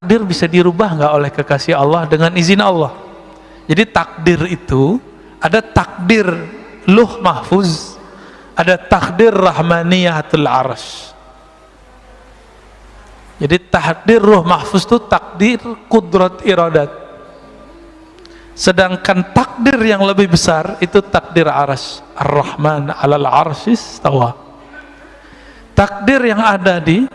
takdir bisa dirubah nggak oleh kekasih Allah dengan izin Allah. Jadi takdir itu ada takdir luh mahfuz, ada takdir rahmaniyatul arsy. Jadi takdir ruh mahfuz itu takdir kudrat iradat. Sedangkan takdir yang lebih besar itu takdir arsy. Ar-Rahman 'alal arsy istawa. Takdir yang ada di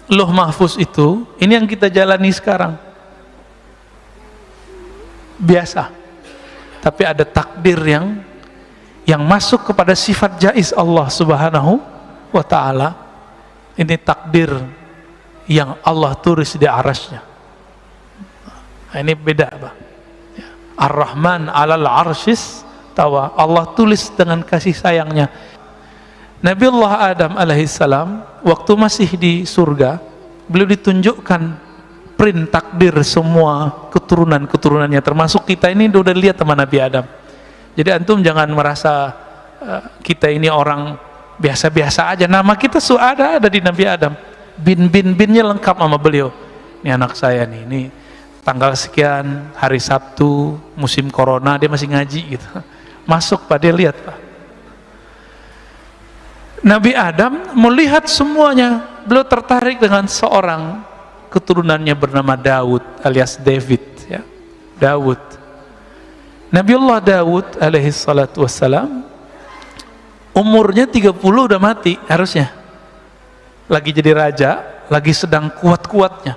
Lauh Mahfuz itu, ini yang kita jalani sekarang. Biasa. Tapi ada takdir yang masuk kepada sifat jaiz Allah Subhanahu wa taala. Ini takdir yang Allah tulis di arasnya. Nah, ini beda, Pak. Ar-Rahman 'alal arsyis tawa. Allah tulis dengan kasih sayangnya. Nabiullah Adam alaihissalam waktu masih di surga, beliau ditunjukkan print takdir semua keturunan-keturunannya, termasuk kita ini udah lihat sama Nabi Adam. Jadi antum jangan merasa kita ini orang biasa-biasa aja. Nama kita ada di Nabi Adam. Binnya lengkap sama beliau. Ini anak saya nih, ini tanggal sekian, hari Sabtu, musim corona, dia masih ngaji gitu. Masuk Pak, dia lihat Pak. Nabi Adam melihat semuanya, beliau tertarik dengan seorang keturunannya bernama Daud alias David, ya. Daud. Nabiullah Daud alaihi salatu wassalam umurnya 30 udah mati harusnya. Lagi jadi raja, lagi sedang kuat-kuatnya.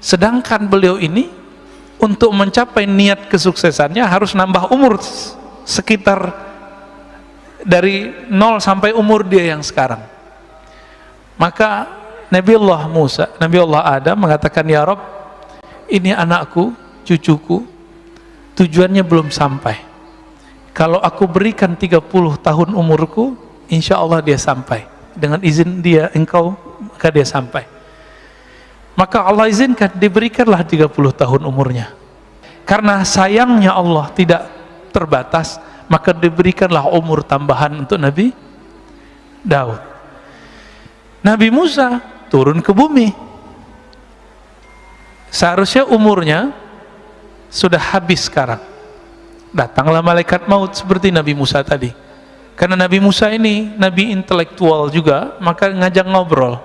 Sedangkan beliau ini untuk mencapai niat kesuksesannya harus nambah umur sekitar dari 0 sampai umur dia yang sekarang. Maka Nabiullah Adam mengatakan, ya Rabb, ini anakku, cucuku, tujuannya belum sampai. Kalau aku berikan 30 tahun umurku, insya Allah dia sampai. Dengan izin dia, engkau, maka dia sampai. Maka Allah izinkan, diberikanlah 30 tahun umurnya. Karena sayangnya Allah tidak terbatas, maka diberikanlah umur tambahan untuk Nabi Daud. Nabi Musa turun ke bumi, seharusnya umurnya sudah habis sekarang. Datanglah malaikat maut seperti Nabi Musa tadi. Karena Nabi Musa ini Nabi intelektual juga, maka ngajak ngobrol.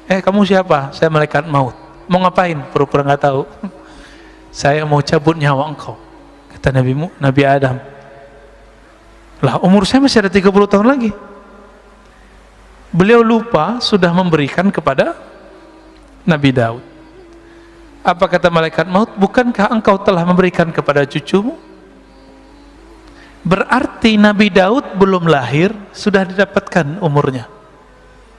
Kamu siapa? Saya malaikat maut. Mau ngapain? Pura-pura nggak tahu. Saya mau cabut nyawa engkau, kata Nabi Adam. Lah umur saya masih ada 30 tahun lagi. Beliau lupa sudah memberikan kepada Nabi Daud. Apa kata malaikat maut? Bukankah engkau telah memberikan kepada cucumu? Berarti Nabi Daud belum lahir sudah didapatkan umurnya.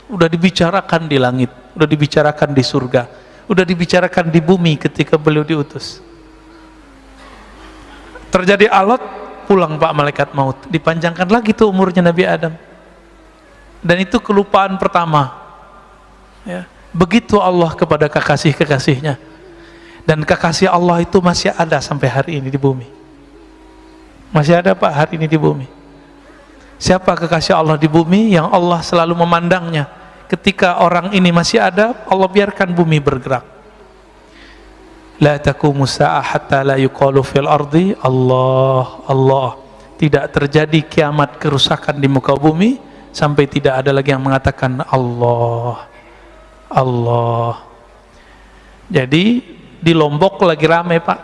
Udah dibicarakan di langit, udah dibicarakan di surga, udah dibicarakan di bumi ketika beliau diutus. Terjadi alat, pulang Pak malaikat maut, dipanjangkan lagi tuh umurnya Nabi Adam. Dan itu kelupaan pertama, ya. Begitu Allah kepada kekasih-kekasihnya. Dan kekasih Allah itu masih ada sampai hari ini di bumi. Masih ada Pak hari ini di bumi. Siapa kekasih Allah di bumi yang Allah selalu memandangnya? Ketika orang ini masih ada, Allah biarkan bumi bergerak. La taqumu sa'ah hatta la yuqalu fil ardi Allah, Allah. Tidak terjadi kiamat kerusakan di muka bumi sampai tidak ada lagi yang mengatakan Allah, Allah. Jadi di Lombok lagi rame Pak.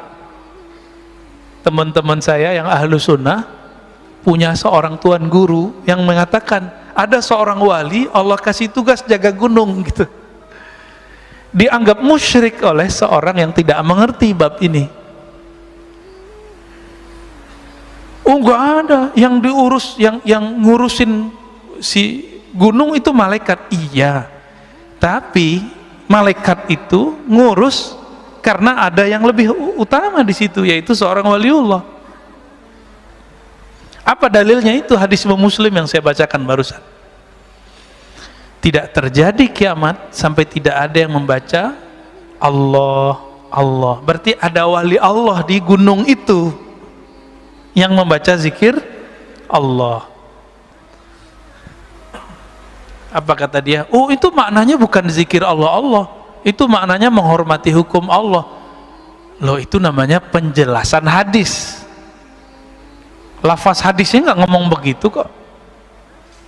Teman-teman saya yang ahlu sunnah punya seorang tuan guru yang mengatakan ada seorang wali Allah kasih tugas jaga gunung gitu. Dianggap musyrik oleh seorang yang tidak mengerti bab ini. Enggak ada yang diurus, yang ngurusin si gunung itu malaikat. Iya, tapi malaikat itu ngurus karena ada yang lebih utama di situ, yaitu seorang waliullah. Apa dalilnya? Itu hadis Muslim yang saya bacakan barusan. Tidak terjadi kiamat sampai tidak ada yang membaca Allah, Allah. Berarti ada wali Allah di gunung itu yang membaca zikir Allah. Apa kata dia? Oh, itu maknanya bukan zikir Allah, Allah. itu maknanya menghormati hukum Allah. Loh, itu namanya penjelasan hadis. Lafaz hadisnya nggak ngomong begitu kok.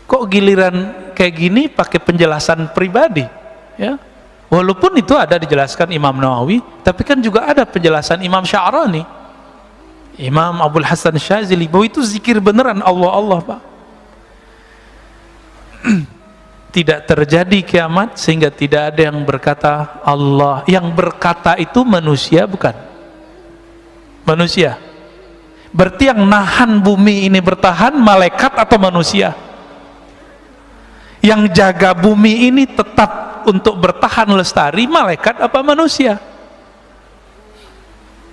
Kok giliran kayak gini pakai penjelasan pribadi, ya? Walaupun itu ada dijelaskan Imam Nawawi, tapi kan juga ada penjelasan Imam Sya'rani, Imam Abdul Hasan Syazili, bahwa itu zikir beneran Allah, Pak. Tidak terjadi kiamat sehingga tidak ada yang berkata Allah. Yang berkata itu manusia, bukan? Manusia. Berarti yang nahan bumi ini bertahan malaikat atau manusia? Yang jaga bumi ini tetap untuk bertahan lestari malaikat apa manusia?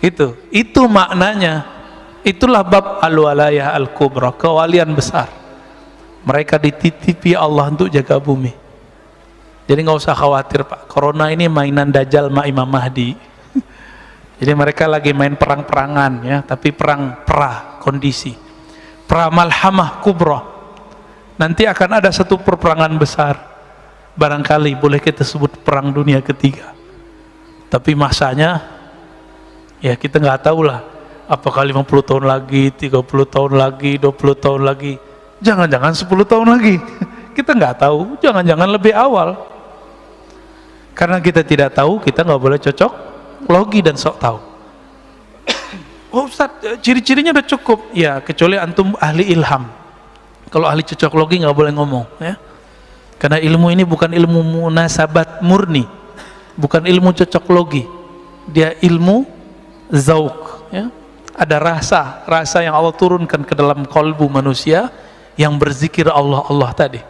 Itu maknanya. Itulah bab al-walayah al-kubra, kewalian besar. Mereka dititipi Allah untuk jaga bumi. Jadi nggak usah khawatir, Pak, corona ini mainan Dajjal sama Imam Mahdi. Jadi mereka lagi main perang-perangan, ya, tapi perang pra kondisi, pra malhamah kubra. Nanti akan ada satu perperangan besar, barangkali boleh kita sebut perang dunia ketiga. Tapi masanya, ya kita nggak tahu lah, apakah 50 tahun lagi, 30 tahun lagi, 20 tahun lagi, jangan-jangan 10 tahun lagi. Kita nggak tahu, jangan-jangan lebih awal. Karena kita tidak tahu, kita nggak boleh cocok logi dan sok tahu. Oh Ustaz, ciri-cirinya udah cukup. Ya, kecuali antum ahli ilham. Kalau ahli cocok logi nggak boleh ngomong, ya. Karena ilmu ini bukan ilmu munasabat murni, bukan ilmu cocok logi. Dia ilmu zauk, ya. Ada rasa yang Allah turunkan ke dalam kolbu manusia yang berzikir Allah tadi.